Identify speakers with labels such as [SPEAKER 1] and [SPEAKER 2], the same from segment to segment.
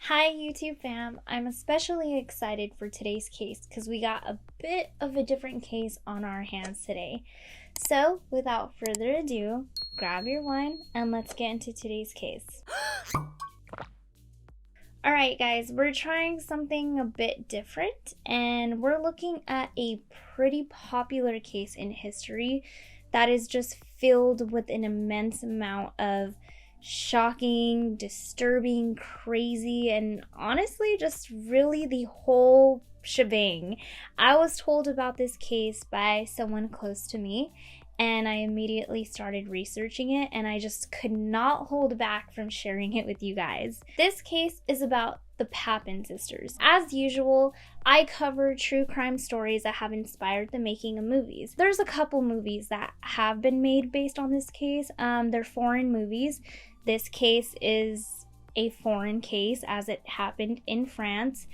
[SPEAKER 1] Hi YouTube fam, I'm especially excited for today's case because we got a bit of a different case on our hands today. So without further ado, grab your wine and let's get into today's case. Alright guys, we're trying something a bit different and we're looking at a pretty popular case in history that is just filled with an immense amount of shocking, disturbing, crazy, and honestly just really the whole shebang. I was told about this case by someone close to me and I immediately started researching it and I just could not hold back from sharing it with you guys. This case is about the Papin Sisters. As usual, I cover true crime stories that have inspired the making of movies. There's a couple movies that have been made based on this case. They're foreign movies. This case is a foreign case as it happened in France.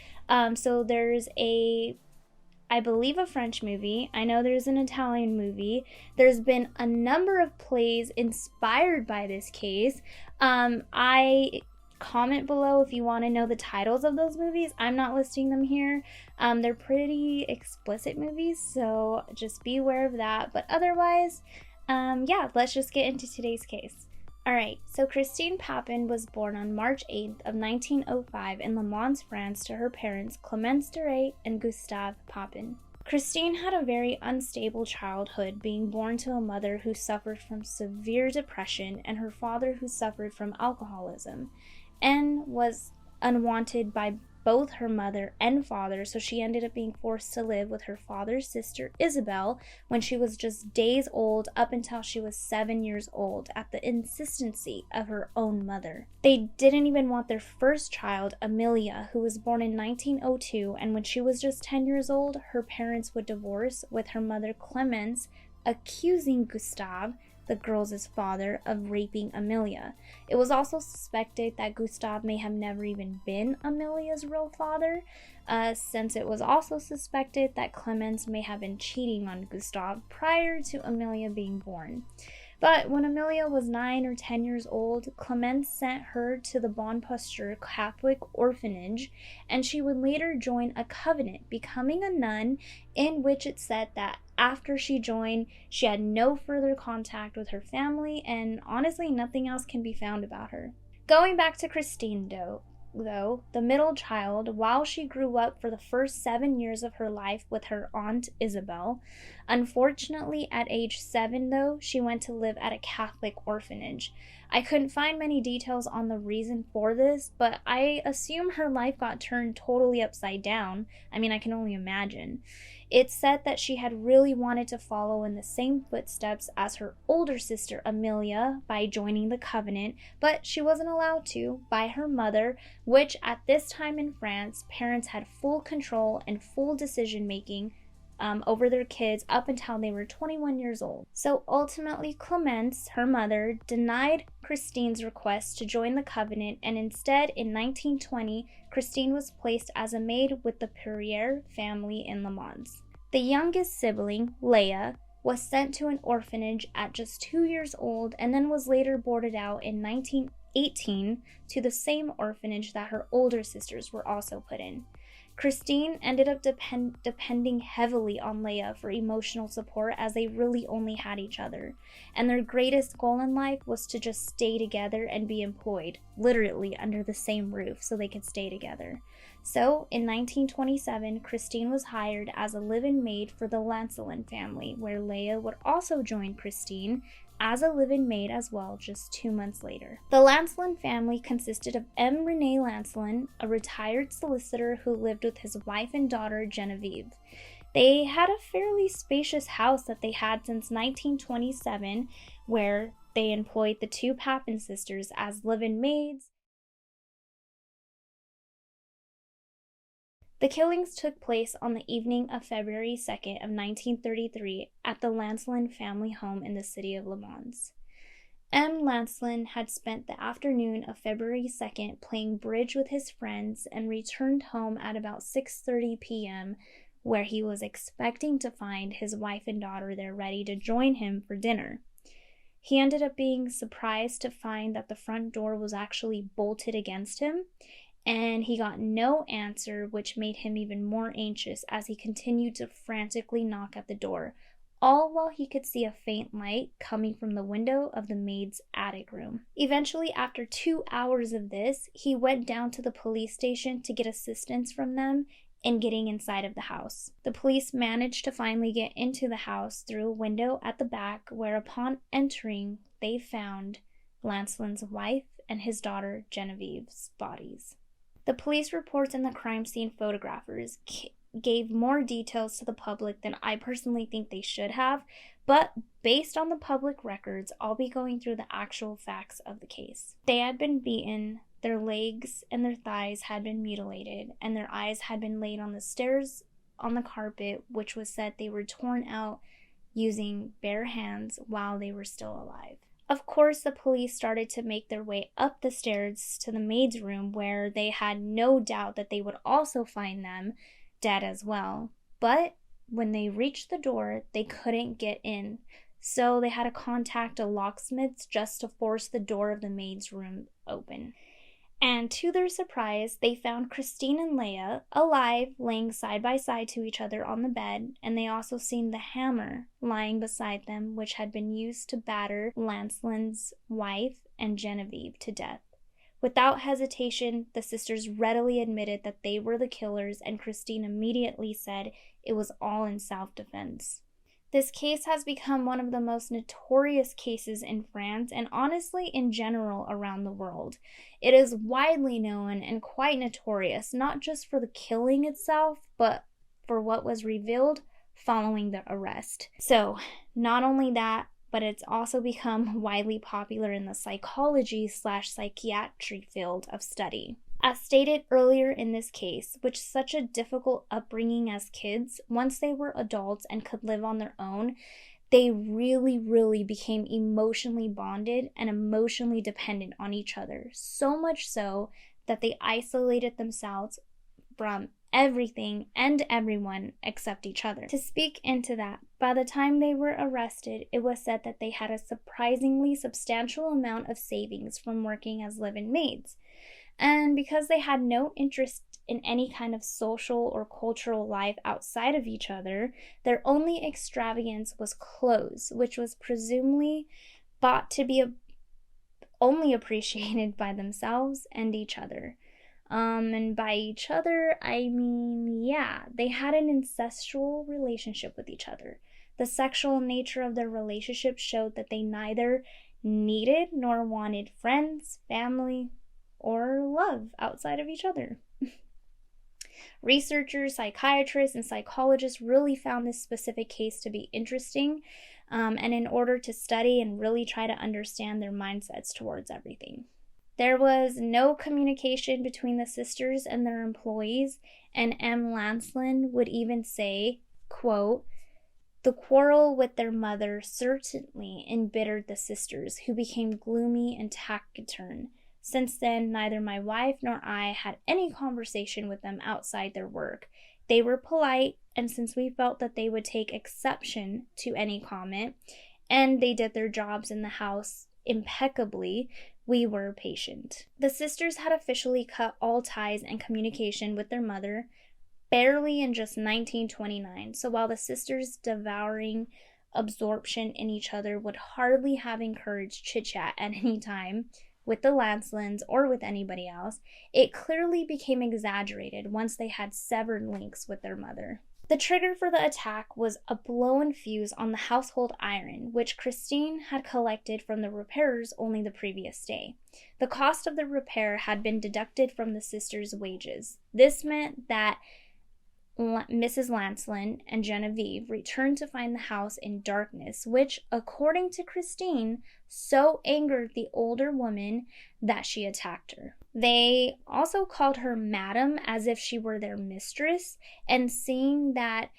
[SPEAKER 1] So there's I believe a French movie. I know there's an Italian movie. There's been a number of plays inspired by this case. I comment below if you want to know the titles of those movies. I'm not listing them here. They're pretty explicit movies, so just be aware of that. But otherwise, yeah, let's just get into today's case. Alright, so Christine Papin was born on March 8th of 1905 in Le Mans, France to her parents Clemence Duret and Gustave Papin. Christine had a very unstable childhood, being born to a mother who suffered from severe depression and her father who suffered from alcoholism, and was unwanted by both her mother and father, so she ended up being forced to live with her father's sister Isabel when she was just days old up until she was 7 years old at the insistency of her own mother. They didn't even want their first child, Amelia, who was born in 1902, and when she was just 10 years old, her parents would divorce, with her mother Clemence accusing Gustave, the girl's father, of raping Amelia. It was also suspected that Gustave may have never even been Amelia's real father, since it was also suspected that Clemence may have been cheating on Gustave prior to Amelia being born. But when Amelia was 9 or 10 years old, Clemence sent her to the Bon Pasteur Catholic orphanage, and she would later join a covenant, becoming a nun, in which it said that after she joined, she had no further contact with her family, and honestly, nothing else can be found about her. Going back to Christine, though, the middle child, while she grew up for the first 7 years of her life with her aunt Isabel, unfortunately at age 7 though, she went to live at a Catholic orphanage. I couldn't find many details on the reason for this, but I assume her life got turned totally upside down. I mean, I can only imagine. It's said that she had really wanted to follow in the same footsteps as her older sister Amelia by joining the covenant, but she wasn't allowed to by her mother, which at this time in France, parents had full control and full decision making over their kids up until they were 21 years old. So ultimately, Clemence, her mother, denied Christine's request to join the covenant, and instead, in 1920, Christine was placed as a maid with the Perrier family in Le Mans. The youngest sibling, Léa, was sent to an orphanage at just 2 years old and then was later boarded out in 1918 to the same orphanage that her older sisters were also put in. Christine ended up depending heavily on Léa for emotional support, as they really only had each other, and their greatest goal in life was to just stay together and be employed, literally under the same roof, so they could stay together. So, in 1927, Christine was hired as a live-in maid for the Lancelin family, where Léa would also join Christine as a live-in maid as well just 2 months later. The Lancelin family consisted of M. René Lancelin, a retired solicitor who lived with his wife and daughter Genevieve. They had a fairly spacious house that they had since 1927, where they employed the two Papin sisters as live-in maids. The killings took place on the evening of February 2nd of 1933 at the Lancelin family home in the city of Le Mans. M. Lancelin had spent the afternoon of February 2nd playing bridge with his friends and returned home at about 6:30 p.m., where he was expecting to find his wife and daughter there ready to join him for dinner. He ended up being surprised to find that the front door was actually bolted against him, and he got no answer, which made him even more anxious as he continued to frantically knock at the door, all while he could see a faint light coming from the window of the maid's attic room. Eventually, after 2 hours of this, he went down to the police station to get assistance from them in getting inside of the house. The police managed to finally get into the house through a window at the back, where upon entering, they found Lanceland's wife and his daughter Genevieve's bodies. The police reports and the crime scene photographers gave more details to the public than I personally think they should have, but based on the public records, I'll be going through the actual facts of the case. They had been beaten, their legs and their thighs had been mutilated, and their eyes had been laid on the stairs on the carpet, which was said they were torn out using bare hands while they were still alive. Of course, the police started to make their way up the stairs to the maid's room, where they had no doubt that they would also find them dead as well. But when they reached the door, they couldn't get in, so they had to contact a locksmith just to force the door of the maid's room open. And to their surprise, they found Christine and Léa alive, laying side by side to each other on the bed, and they also seen the hammer lying beside them, which had been used to batter Lanceland's wife and Genevieve to death. Without hesitation, the sisters readily admitted that they were the killers, and Christine immediately said it was all in self-defense. This case has become one of the most notorious cases in France and honestly in general around the world. It is widely known and quite notorious, not just for the killing itself, but for what was revealed following the arrest. So, not only that, but it's also become widely popular in the psychology/psychiatry field of study. As stated earlier in this case, with such a difficult upbringing as kids, once they were adults and could live on their own, they really became emotionally bonded and emotionally dependent on each other. So much so that they isolated themselves from everything and everyone except each other. To speak into that, by the time they were arrested, it was said that they had a surprisingly substantial amount of savings from working as live-in maids. And because they had no interest in any kind of social or cultural life outside of each other, their only extravagance was clothes, which was presumably thought to be only appreciated by themselves and each other. And by each other, I mean, they had an incestual relationship with each other. The sexual nature of their relationship showed that they neither needed nor wanted friends, family, or love outside of each other. Researchers, psychiatrists, and psychologists really found this specific case to be interesting, and in order to study and really try to understand their mindsets towards everything. There was no communication between the sisters and their employees, and M. Lanceland would even say, quote, "The quarrel with their mother certainly embittered the sisters, who became gloomy and taciturn. Since then, neither my wife nor I had any conversation with them outside their work. They were polite, and since we felt that they would take exception to any comment, and they did their jobs in the house impeccably, we were patient." The sisters had officially cut all ties and communication with their mother barely in just 1929, so while the sisters' devouring absorption in each other would hardly have encouraged chit-chat at any time with the Lancelands or with anybody else, it clearly became exaggerated once they had severed links with their mother. The trigger for the attack was a blown fuse on the household iron, which Christine had collected from the repairers only the previous day. The cost of the repair had been deducted from the sisters' wages. This meant that Mrs. Lanceland and Genevieve returned to find the house in darkness, which, according to Christine, so angered the older woman that she attacked her. They also called her Madam as if she were their mistress, and seeing that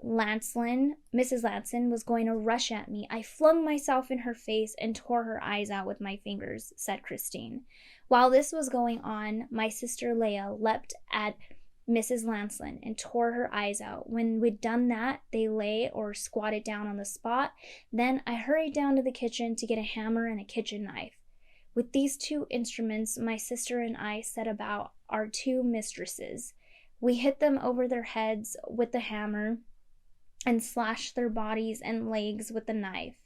[SPEAKER 1] Mrs. Lanceland was going to rush at me, I flung myself in her face and tore her eyes out with my fingers, said Christine. While this was going on, my sister Léa leapt at Mrs. Lanceland and tore her eyes out. When we'd done that, they lay or squatted down on the spot. Then I hurried down to the kitchen to get a hammer and a kitchen knife. With these two instruments, my sister and I set about our two mistresses. We hit them over their heads with the hammer and slashed their bodies and legs with the knife.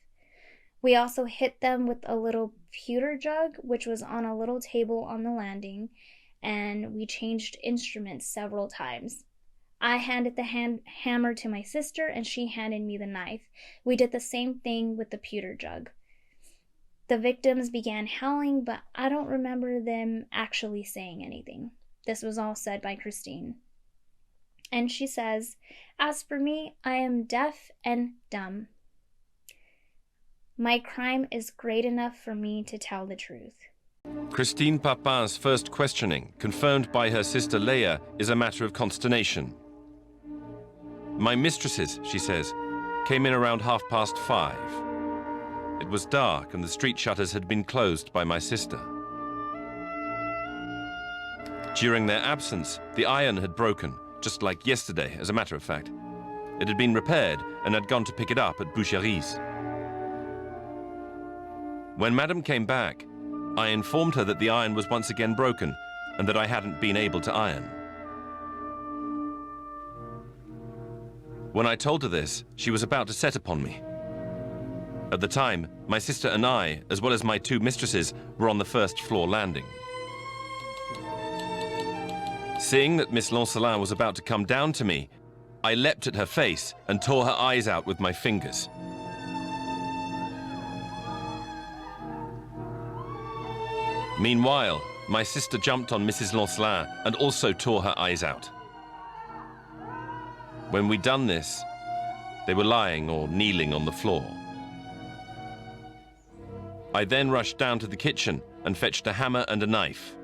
[SPEAKER 1] We also hit them with a little pewter jug, which was on a little table on the landing, and we changed instruments several times. I handed the hammer to my sister, and she handed me the knife. We did the same thing with the pewter jug. The victims began howling, but I don't remember them actually saying anything. This was all said by Christine. And she says, "As for me, I am deaf and dumb. My crime is great enough for me to tell the truth."
[SPEAKER 2] Christine Papin's first questioning, confirmed by her sister Léa, is a matter of consternation. "My mistresses," she says, "came in around 5:30. It was dark and the street shutters had been closed by my sister. During their absence, the iron had broken, just like yesterday, as a matter of fact. It had been repaired and had gone to pick it up at Boucherie's. When Madame came back, I informed her that the iron was once again broken and that I hadn't been able to iron. When I told her this, she was about to set upon me. At the time, my sister and I, as well as my two mistresses, were on the first floor landing. Seeing that Miss Lancelin was about to come down to me, I leapt at her face and tore her eyes out with my fingers. Meanwhile, my sister jumped on Mrs. Lancelin and also tore her eyes out. When we'd done this, they were lying or kneeling on the floor. I then rushed down to the kitchen and fetched a hammer and a knife.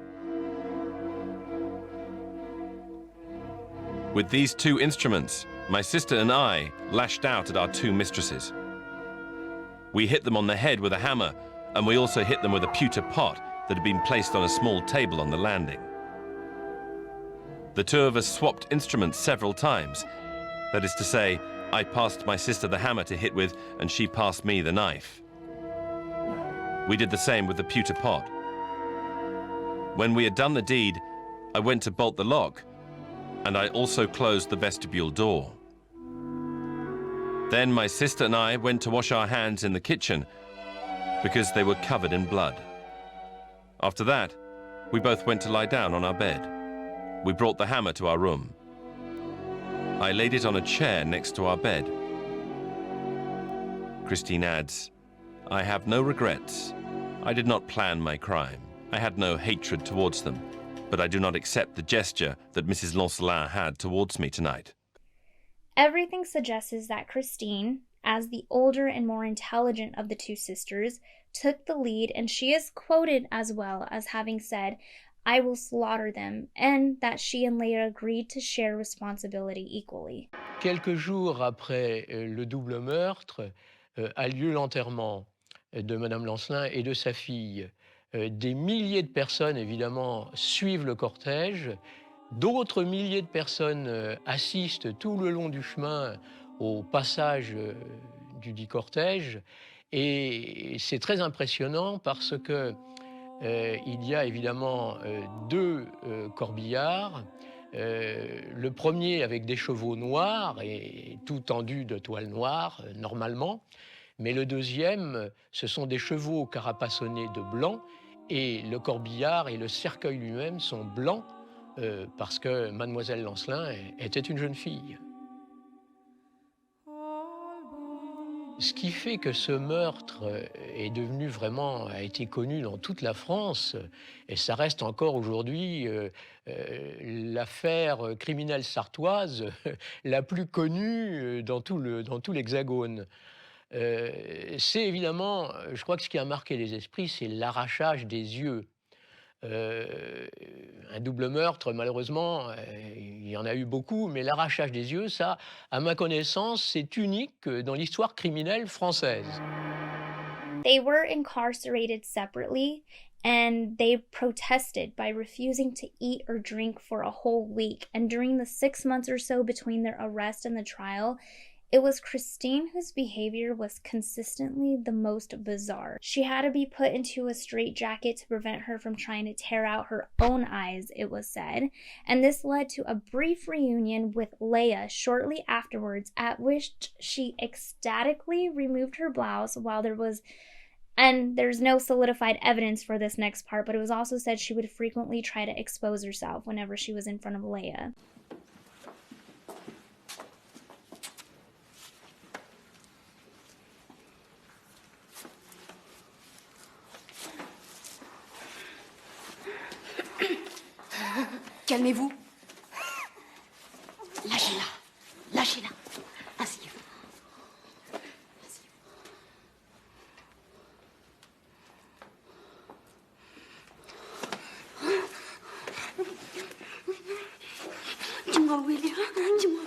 [SPEAKER 2] With these two instruments, my sister and I lashed out at our two mistresses. We hit them on the head with a hammer, and we also hit them with a pewter pot that had been placed on a small table on the landing. The two of us swapped instruments several times. That is to say, I passed my sister the hammer to hit with, and she passed me the knife. We did the same with the pewter pot. When we had done the deed, I went to bolt the lock, and I also closed the vestibule door. Then my sister and I went to wash our hands in the kitchen because they were covered in blood. After that, we both went to lie down on our bed. We brought the hammer to our room. I laid it on a chair next to our bed. Christine adds, "I have no regrets. I did not plan my crime. I had no hatred towards them, but I do not accept the gesture that Mrs. Lancelin had towards me tonight."
[SPEAKER 1] Everything suggests that Christine, as the older and more intelligent of the two sisters, took the lead, and she is quoted as well as having said, "I will slaughter them," and that she and Léa agreed to share responsibility equally.
[SPEAKER 3] Quelques jours après le double meurtre, a lieu l'enterrement de Madame Lancelin et de sa fille. Des milliers de personnes, évidemment, suivent le cortège. D'autres milliers de personnes assistent tout le long du chemin au passage du dit cortège. Et c'est très impressionnant parce que il y a évidemment deux corbillards. Le premier avec des chevaux noirs et tout tendu de toile noire, normalement. Mais le deuxième, ce sont des chevaux carapassonnés de blanc, et le corbillard et le cercueil lui-même sont blancs parce que Mademoiselle Lancelin était une jeune fille. Ce qui fait que ce meurtre est devenu vraiment, a été connu dans toute la France, et ça reste encore aujourd'hui l'affaire criminelle sartoise la plus connue dans tout l'Hexagone. C'est évidemment, je crois que ce qui a marqué les esprits, c'est l'arrachage des yeux. Un double meurtre, malheureusement, il y en a eu beaucoup, mais l'arrachage des yeux, ça, à ma connaissance, c'est unique dans l'histoire criminelle française.
[SPEAKER 1] They were incarcerated separately, and they protested by refusing to eat or drink for a whole week. And during the 6 months or so between their arrest and the trial, It was Christine whose behavior was consistently the most bizarre. She had to be put into a straitjacket to prevent her from trying to tear out her own eyes, it was said, and this led to a brief reunion with Léa shortly afterwards, at which she ecstatically removed her blouse while there's no solidified evidence for this next part, but it was also said she would frequently try to expose herself whenever she was in front of Léa.
[SPEAKER 4] Calmez-vous. Lâchez-la. Lâchez-la. Asseyez-vous. Dis-moi où il est. Dis-moi.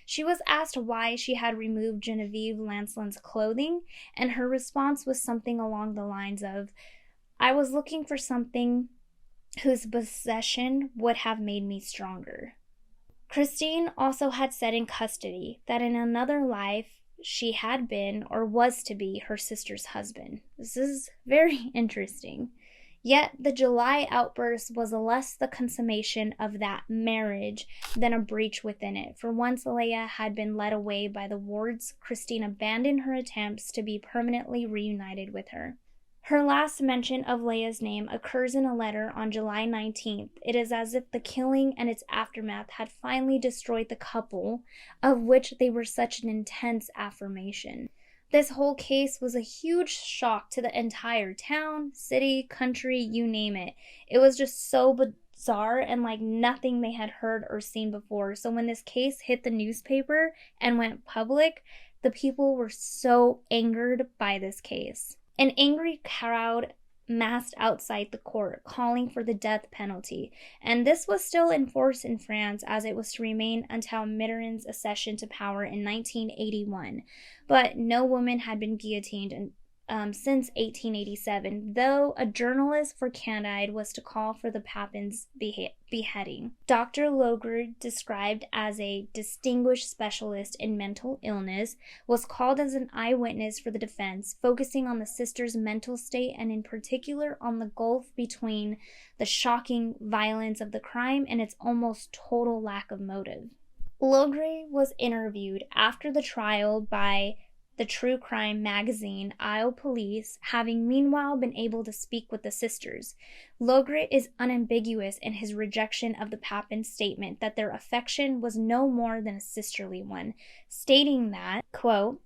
[SPEAKER 1] She was asked why she had removed Genevieve Lanceland's clothing, and her response was something along the lines of, "I was looking for something whose possession would have made me stronger." Christine also had said in custody that in another life she had been or was to be her sister's husband. This is very interesting. Yet the July outburst was less the consummation of that marriage than a breach within it. For once Léa had been led away by the wards, Christine abandoned her attempts to be permanently reunited with her. Her last mention of Léa's name occurs in a letter on July 19th. It is as if the killing and its aftermath had finally destroyed the couple, of which they were such an intense affirmation. This whole case was a huge shock to the entire town, city, country, you name it. It was just so bizarre and like nothing they had heard or seen before. So when this case hit the newspaper and went public, the people were so angered by this case. An angry crowd massed outside the court, calling for the death penalty, and this was still in force in France as it was to remain until Mitterrand's accession to power in 1981. But no woman had been guillotined since 1887, though a journalist for Candide was to call for the Papin's beheading. Dr. Logre, described as a distinguished specialist in mental illness, was called as an eyewitness for the defense, focusing on the sisters' mental state and in particular on the gulf between the shocking violence of the crime and its almost total lack of motive. Logre was interviewed after the trial by the true crime magazine Isle Police, having meanwhile been able to speak with the sisters. Logre is unambiguous in his rejection of the Papin statement that their affection was no more than a sisterly one, stating that, quote,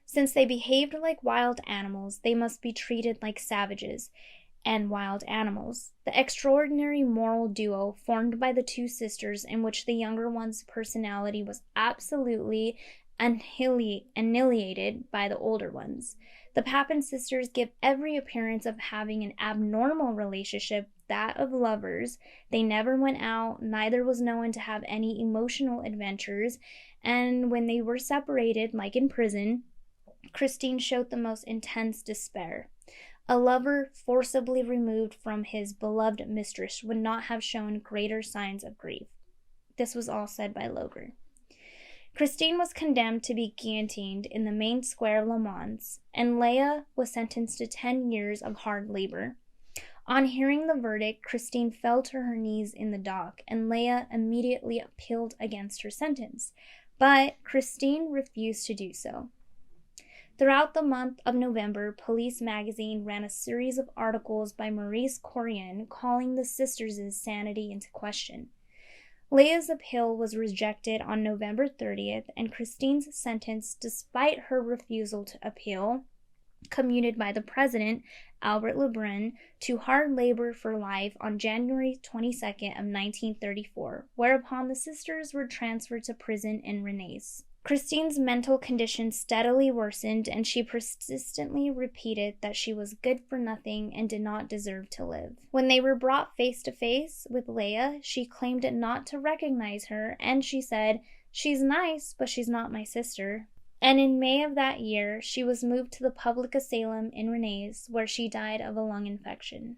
[SPEAKER 1] "Since they behaved like wild animals, they must be treated like savages and wild animals." The extraordinary moral duo formed by the two sisters, in which the younger one's personality was absolutely annihilated by the older ones. The Papin sisters give every appearance of having an abnormal relationship, that of lovers. They never went out, neither was known to have any emotional adventures, and when they were separated, like in prison, Christine showed the most intense despair. A lover forcibly removed from his beloved mistress would not have shown greater signs of grief. This was all said by Logre. Christine was condemned to be guillotined in the main square of Le Mans, and Léa was sentenced to 10 years of hard labor. On hearing the verdict, Christine fell to her knees in the dock, and Léa immediately appealed against her sentence. But Christine refused to do so. Throughout the month of November, Police magazine ran a series of articles by Maurice Corrian calling the sisters' sanity into question. Léa's appeal was rejected on November 30th, and Christine's sentence, despite her refusal to appeal, commuted by the president, Albert Lebrun, to hard labor for life on January 22nd of 1934, whereupon the sisters were transferred to prison in Rennes. Christine's mental condition steadily worsened, and she persistently repeated that she was good for nothing and did not deserve to live. When they were brought face to face with Léa, she claimed not to recognize her, and she said, "She's nice, but she's not my sister." And in May of that year, she was moved to the public asylum in Rennes, where she died of a lung infection.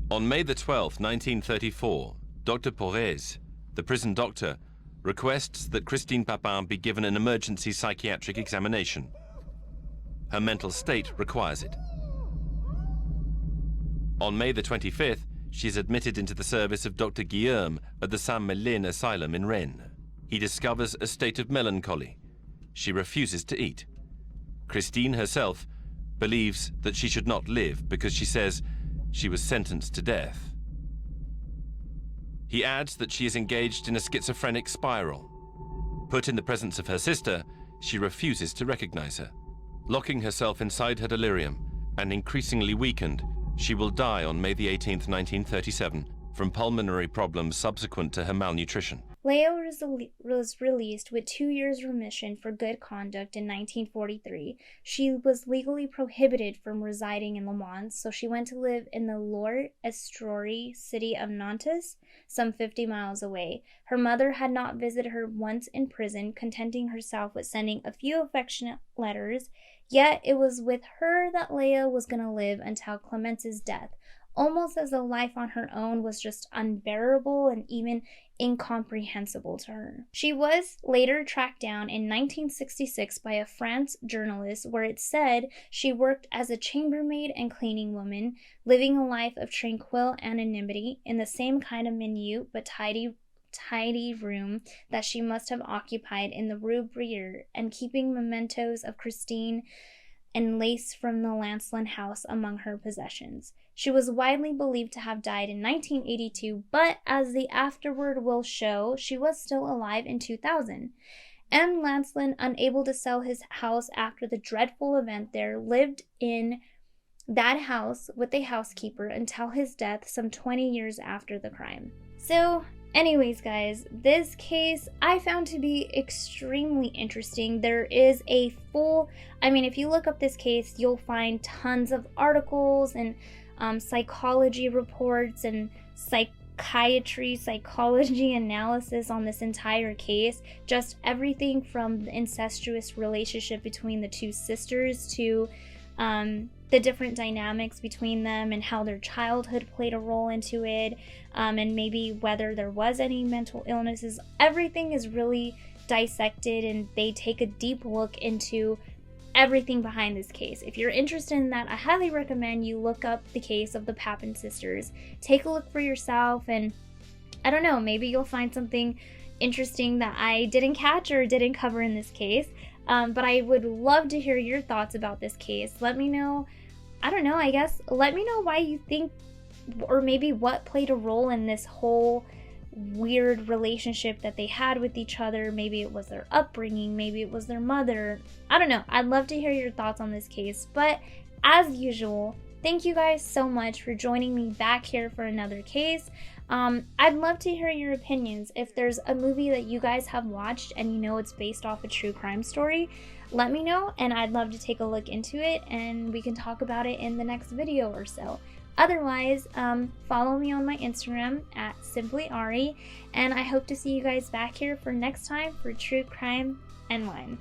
[SPEAKER 2] On May the 12th, 1934, Dr. Porez, the prison doctor, requests that Christine Papin be given an emergency psychiatric examination. Her mental state requires it. On May the 25th, she is admitted into the service of Dr. Guillaume at the Saint-Méline Asylum in Rennes. He discovers a state of melancholy. She refuses to eat. Christine herself believes that she should not live because she says she was sentenced to death. He adds that she is engaged in a schizophrenic spiral. Put in the presence of her sister, she refuses to recognize her. Locking herself inside her delirium and increasingly weakened, she will die on May the 18th, 1937, from pulmonary problems subsequent to her malnutrition.
[SPEAKER 1] Léa was released with 2 years remission for good conduct in 1943. She was legally prohibited from residing in Le Mans, so she went to live in the Loire-Estuary city of Nantes, some 50 miles away. Her mother had not visited her once in prison, contenting herself with sending a few affectionate letters, yet it was with her that Léa was going to live until Clemence's death, almost as though life on her own was just unbearable and even incomprehensible to her. She was later tracked down in 1966 by a French journalist, where it said she worked as a chambermaid and cleaning woman, living a life of tranquil anonymity in the same kind of minute but tidy room that she must have occupied in the Rue Brière, and keeping mementos of Christine and lace from the Lancelin house among her possessions. She was widely believed to have died in 1982, but as the afterward will show, she was still alive in 2000. M. Lancelin, unable to sell his house after the dreadful event there, lived in that house with a housekeeper until his death some 20 years after the crime. So, anyways, guys, this case I found to be extremely interesting. There is a if you look up this case, you'll find tons of articles and psychology reports and psychology analysis on this entire case. Just everything from the incestuous relationship between the two sisters to the different dynamics between them and how their childhood played a role into it, and maybe whether there was any mental illnesses. Everything is really dissected, and they take a deep look into everything behind this case. If you're interested in that, I highly recommend you look up the case of the Papin sisters. Take a look for yourself, and I don't know, maybe you'll find something interesting that I didn't catch or didn't cover in this case. But I would love to hear your thoughts about this case. Let me know, let me know why you think, or maybe what played a role in this whole weird relationship that they had with each other. Maybe it was their upbringing, maybe it was their mother. I don't know. I'd love to hear your thoughts on this case. But as usual, thank you guys so much for joining me back here for another case. I'd love to hear your opinions. If there's a movie that you guys have watched and you know it's based off a true crime story, let me know, and I'd love to take a look into it, and we can talk about it in the next video or so. Otherwise, follow me on my Instagram at simpliari, and I hope to see you guys back here for next time for True Crime and Wine.